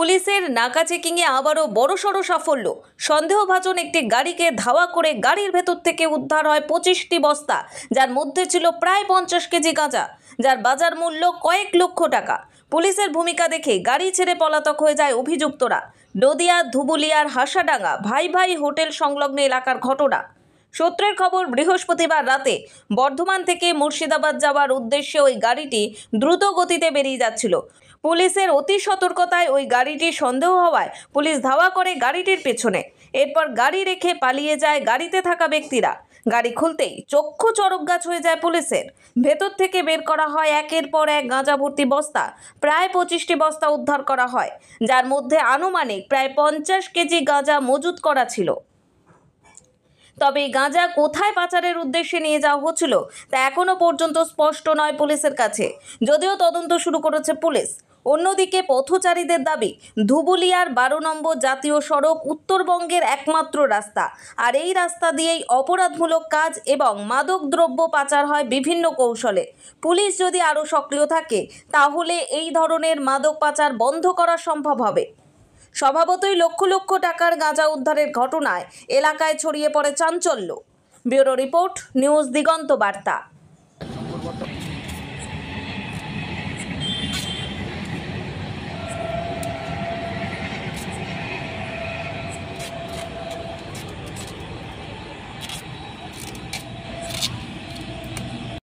পুলিশের নাকা চেকিংয়ে আবারও বড়সড় সাফল্য। সন্দেহভাজন একটি গাড়িকে ধাওয়া করে গাড়ির ভেতর থেকে উদ্ধার হয় 25টি বস্তা, যার মধ্যে ছিল প্রায় 50 কেজি গাঁজা, যার বাজার মূল্য কয়েক লক্ষ টাকা। পুলিশের ভূমিকা দেখে গাড়ি ছেড়ে পলাতক হয়ে যায় অভিযুক্তরা। নদিয়া ধুবুলিয়ার হাসাডাঙ্গা ভাই ভাই হোটেল সংলগ্ন এলাকার ঘটনা। সূত্রের খবর, বৃহস্পতিবার রাতে বর্ধমান থেকে মুর্শিদাবাদ যাওয়ার উদ্দেশ্যে ওই গাড়িটি দ্রুত গতিতে বেরিয়ে যাচ্ছিল। পুলিশের অতি সতর্কতায় ওই গাড়িটি সন্দেহ হওয়ায় পুলিশ ধাওয়া করে গাড়িটির পেছনে। এরপর গাড়ি রেখে পালিয়ে যায় গাড়িতে থাকা ব্যক্তিরা। গাড়ি খুলতেই চক্ষু চড়ক গাছ হয়ে যায় পুলিশের। ভেতর থেকে বের করা হয় একের পর এক গাঁজা ভর্তি বস্তা। প্রায় 25টি বস্তা উদ্ধার করা হয়, যার মধ্যে আনুমানিক প্রায় 50 কেজি গাঁজা মজুত করা ছিল। তবে গাঁজা কোথায় পাচারের উদ্দেশ্যে নিয়ে যাওয়া হচ্ছিল তা এখনো পর্যন্ত স্পষ্ট নয় পুলিশের কাছে, যদিও তদন্ত শুরু করেছে পুলিশ। অন্যদিকে পথচারীদের দাবি, ধুবুলিয়ার 12 নম্বর জাতীয় সড়ক উত্তরবঙ্গের একমাত্র রাস্তা, আর এই রাস্তা দিয়েই অপরাধমূলক কাজ এবং মাদক দ্রব্য পাচার হয় বিভিন্ন কৌশলে। পুলিশ যদি আরও সক্রিয় থাকে তাহলে এই ধরনের মাদক পাচার বন্ধ করা সম্ভব হবে। স্বভাবতই লক্ষ লক্ষ টাকার গাঁজা উদ্ধারের ঘটনায় এলাকায় ছড়িয়ে পড়ে চাঞ্চল্য। ব্যুরো রিপোর্ট, নিউজ দিগন্ত বার্তা।